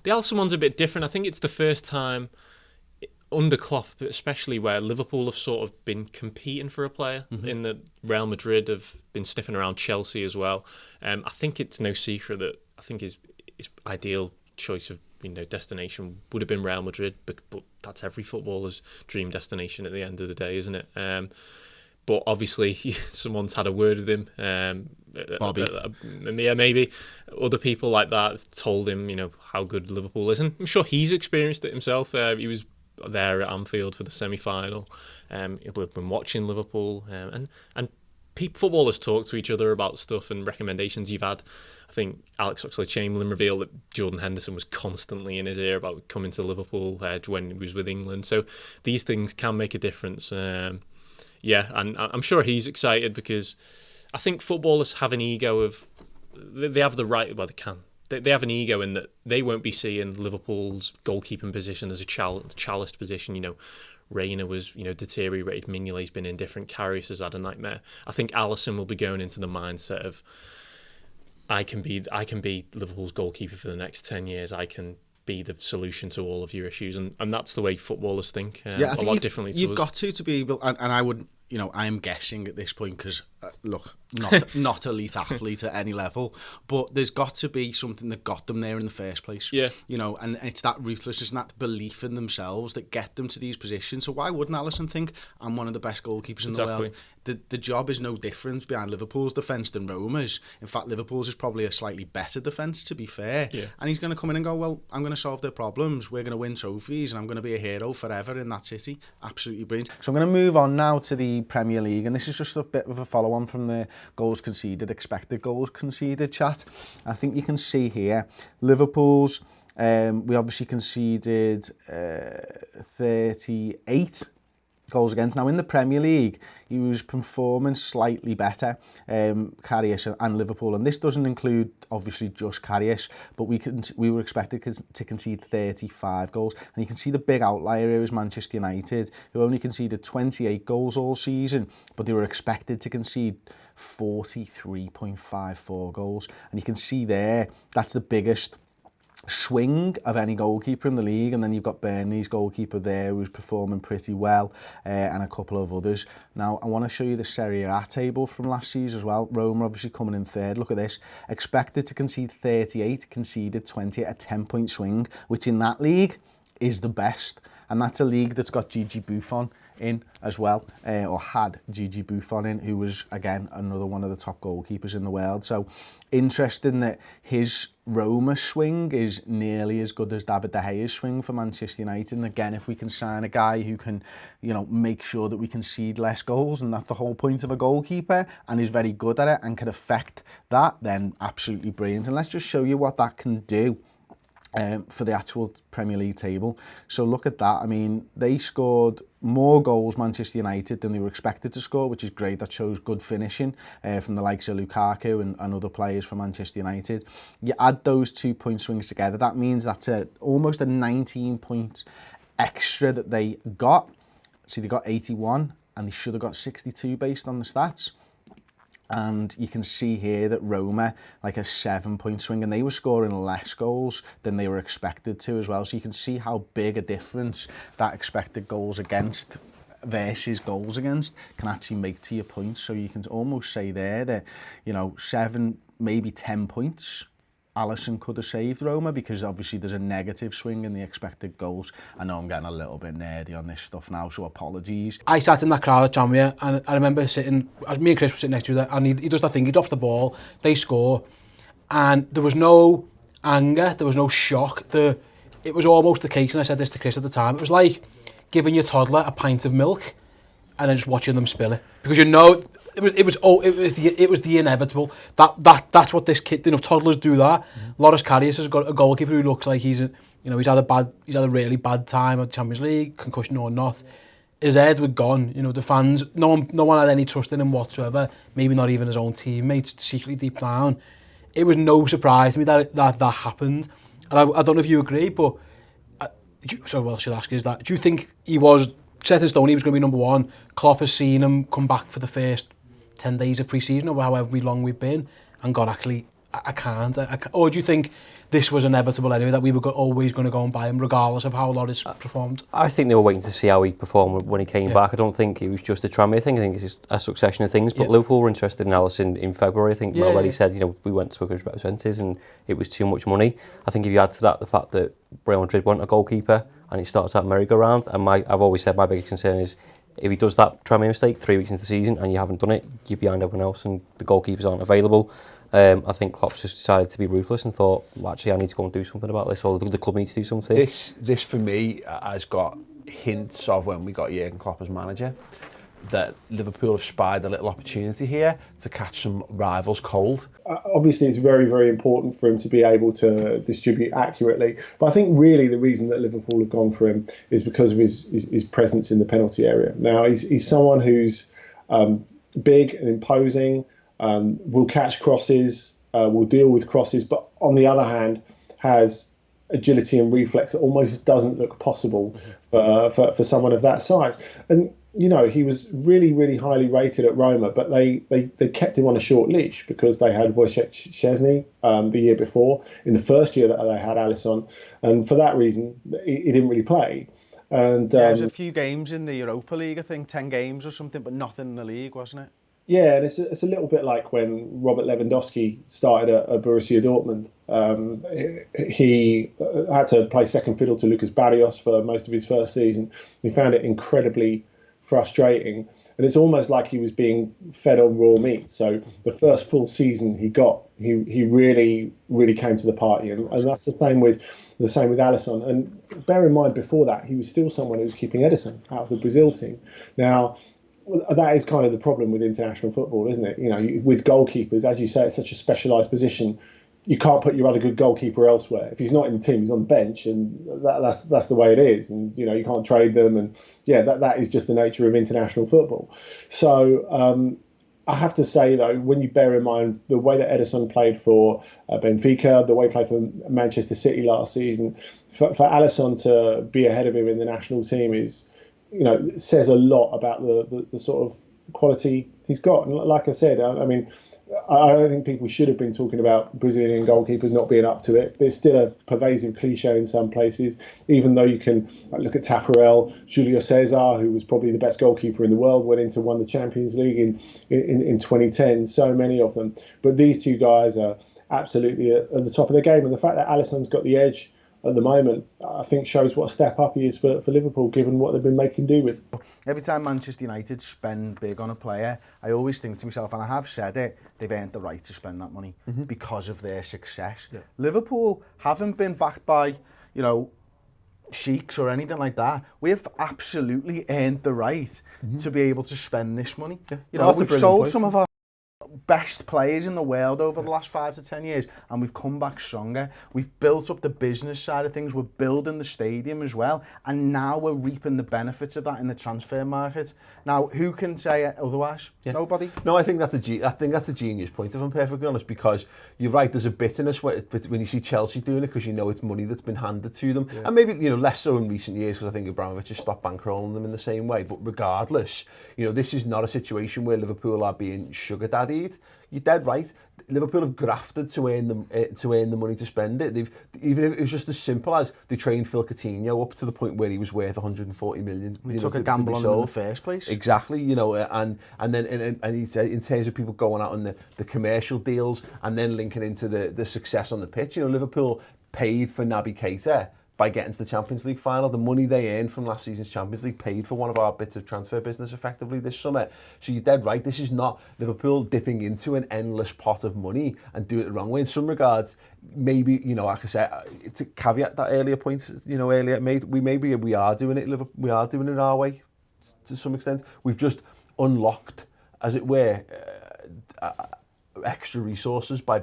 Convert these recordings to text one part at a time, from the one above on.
The Alisson one's a bit different. I think it's the first time under Klopp, especially, where Liverpool have sort of been competing for a player. In the Real Madrid have been sniffing around Chelsea as well. I think it's no secret that I think his ideal choice of destination would have been Real Madrid, but that's every footballer's dream destination at the end of the day, isn't it? But obviously, someone's had a word with him. Bobby. Yeah, maybe. Other people like that have told him, how good Liverpool is. And I'm sure he's experienced it himself. He was there at Anfield for the semi-final. We've been watching Liverpool. And footballers talk to each other about stuff and recommendations you've had. I think Alex Oxlade-Chamberlain revealed that Jordan Henderson was constantly in his ear about coming to Liverpool when he was with England. So these things can make a difference. And I'm sure he's excited, because I think footballers have an ego of... They have the right... Well, they can. They have an ego in that they won't be seeing Liverpool's goalkeeping position as a chalice position. Reina was, deteriorated. Mignolet's been indifferent. Karius has had a nightmare. I think Alisson will be going into the mindset of, I can be Liverpool's goalkeeper for the next 10 years. I can be the solution to all of your issues, and that's the way footballers think. I think a lot differently. You've got to be able, and I would, I'm guessing at this point, because look, not elite athlete at any level, but there's got to be something that got them there in the first place. Yeah. And it's that ruthlessness and that belief in themselves that get them to these positions. So why wouldn't Alisson think, I'm one of the best goalkeepers in the world? The job is no different behind Liverpool's defence than Roma's. In fact, Liverpool's is probably a slightly better defence, to be fair. Yeah. And he's going to come in and go, well, I'm going to solve their problems. We're going to win trophies, and I'm going to be a hero forever in that city. Absolutely brilliant. So I'm going to move on now to the Premier League, and this is just a bit of a follow-on from the goals conceded, expected goals conceded chat. I think you can see here, Liverpool's, we obviously conceded 38 goals against. Now in the Premier League, he was performing slightly better, Karius and Liverpool, and this doesn't include obviously just Karius, but we were expected to concede 35 goals, and you can see the big outlier here is Manchester United, who only conceded 28 goals all season, but they were expected to concede 43.54 goals, and you can see there that's the biggest swing of any goalkeeper in the league. And then you've got Burnley's goalkeeper there who's performing pretty well, and a couple of others. Now I want to show you the Serie A table from last season as well. Roma obviously coming in third. Look at this, expected to concede 38, conceded 20, a 10-point swing, which in that league is the best, and that's a league that's got Gigi Buffon in as well, or had Gigi Buffon in, who was again another one of the top goalkeepers in the world. So interesting that his Roma swing is nearly as good as David De Gea's swing for Manchester United. And again, if we can sign a guy who can, make sure that we concede less goals, and that's the whole point of a goalkeeper, and is very good at it and can affect that, then absolutely brilliant. And let's just show you what that can do for the actual Premier League table. So look at that. I mean, they scored more goals, Manchester United, than they were expected to score, which is great. That shows good finishing from the likes of Lukaku and other players from Manchester United. You add those 2-point swings together, that means that's almost a 19-point extra that they got. See, they got 81, and they should have got 62 based on the stats. And you can see here that Roma, like a 7-point swing, and they were scoring less goals than they were expected to as well. So you can see how big a difference that expected goals against versus goals against can actually make to your points. So you can almost say there that, 7, maybe 10 points Alisson could have saved Roma, because obviously there's a negative swing in the expected goals. I know I'm getting a little bit nerdy on this stuff now, so apologies. I sat in that crowd at Tranmere, and I remember sitting, as me and Chris were sitting next to each other, and he does that thing, he drops the ball, they score, and there was no anger, there was no shock. It was almost the case, and I said this to Chris at the time, it was like giving your toddler a pint of milk and then just watching them spill it, because it was the inevitable. That's what this kid, toddlers do that. Loris Karius has got a goalkeeper who looks like he's had a really bad time at Champions League, concussion or not. His head was gone. The fans, no one had any trust in him whatsoever. Maybe not even his own teammates. Secretly deep down, it was no surprise to me that happened. And I don't know if you agree, but I should ask is that, do you think he was set in stone? He was going to be number one. Klopp has seen him come back for the first 10 days of pre-season, or however long we've been, and got actually I can't. Or do you think this was inevitable anyway, that we were always going to go and buy him regardless of how Loris performed? I think they were waiting to see how he performed when he came back. I don't think it was just a Tranmere thing. I think it's just a succession of things. But Liverpool were interested in Alisson in February. I think Mel already said, we went to his representatives and it was too much money. I think if you add to that the fact that Real Madrid want a goalkeeper and he starts that merry-go-round, and I've always said my biggest concern is if he does that Tranmere mistake 3 weeks into the season and you haven't done it, you're behind everyone else and the goalkeepers aren't available. I think Klopp's just decided to be ruthless and thought, well, actually, I need to go and do something about this, or the club needs to do something. This for me has got hints of when we got Jurgen Klopp as manager, that Liverpool have spied a little opportunity here to catch some rivals cold. Obviously, it's very, very important for him to be able to distribute accurately. But I think really the reason that Liverpool have gone for him is because of his presence in the penalty area. Now, he's someone who's big and imposing, will catch crosses, will deal with crosses, but on the other hand, has agility and reflex that almost doesn't look possible for someone of that size. And he was really, really highly rated at Roma, but they kept him on a short leash because they had Wojciech Szczesny the year before, in the first year that they had Alisson, and for that reason, he didn't really play. And there's a few games in the Europa League, I think, 10 games or something, but nothing in the league, wasn't it? Yeah, and it's a little bit like when Robert Lewandowski started at Borussia Dortmund. He had to play second fiddle to Lucas Barrios for most of his first season. He found it incredibly frustrating, and it's almost like he was being fed on raw meat. So the first full season he really, really came to the party, and that's the same with Alisson. And bear in mind, before that, he was still someone who was keeping Ederson out of the Brazil team. Now, that is kind of the problem with international football, isn't it? With goalkeepers, as you say, it's such a specialised position. You can't put your other good goalkeeper elsewhere. If he's not in the team, he's on the bench, and that's the way it is. And you can't trade them, and that is just the nature of international football. So I have to say though, when you bear in mind the way that Ederson played for Benfica, the way he played for Manchester City last season, for Alisson to be ahead of him in the national team is, says a lot about the sort of quality he's got. And like I said, I mean, I don't think people should have been talking about Brazilian goalkeepers not being up to it, but it's still a pervasive cliche in some places, even though you can look at Tafarel, Julio Cesar, who was probably the best goalkeeper in the world, won the Champions League in 2010, so many of them. But these two guys are absolutely at the top of the game, and the fact that Alisson's got the edge at the moment, I think shows what a step up he is for Liverpool, given what they've been making do with. Every time Manchester United spend big on a player, I always think to myself, and I have said it, they've earned the right to spend that money because of their success. Yeah. Liverpool haven't been backed by, sheiks or anything like that. We've absolutely earned the right to be able to spend this money. Yeah. We've sold some of our best players in the world over the last 5 to 10 years, and we've come back stronger. We've built up the business side of things. We're building the stadium as well, and now we're reaping the benefits of that in the transfer market. Now, who can say otherwise? Yeah. Nobody. No, I think that's a genius point, if I'm perfectly honest, because you're right. There's a bitterness when you see Chelsea doing it, because it's money that's been handed to them, and maybe less so in recent years, because I think Abramovich has stopped bankrolling them in the same way. But regardless, this is not a situation where Liverpool are being sugar daddied. You're dead right. Liverpool have grafted to earn the money to spend it. Even if it was just as simple as they trained Phil Coutinho up to the point where he was worth 140 million. They took a gamble on him in the first place. Exactly, and then in terms of people going out on the commercial deals and then linking into the success on the pitch. Liverpool paid for Naby Keita by getting to the Champions League final. The money they earned from last season's Champions League paid for one of our bits of transfer business effectively this summer. So you're dead right. This is not Liverpool dipping into an endless pot of money and do it the wrong way. In some regards, maybe, like I said, to caveat that earlier point, earlier made, we are doing it. We are doing it our way to some extent. We've just unlocked, as it were, extra resources by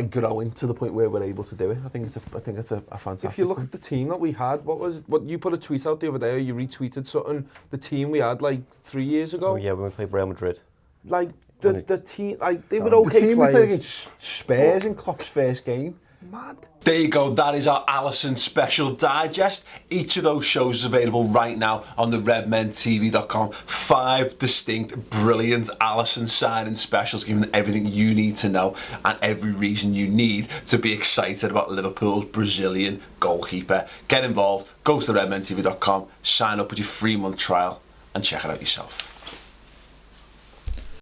growing to the point where we're able to do it. I think it's a fantastic. If you look at the team that we had, what you put a tweet out the other day, or you retweeted something, the team we had like 3 years ago. Oh yeah, when we played Real Madrid. Like the team, like they were okay the team players. we played against Spurs in Klopp's first game. Mad. There you go, that is our Alisson Special Digest. Each of those shows is available right now on the redmentv.com. 5 distinct, brilliant Alisson signing specials, giving everything you need to know and every reason you need to be excited about Liverpool's Brazilian goalkeeper. Get involved, go to the redmentv.com, sign up with your 3-month trial and check it out yourself.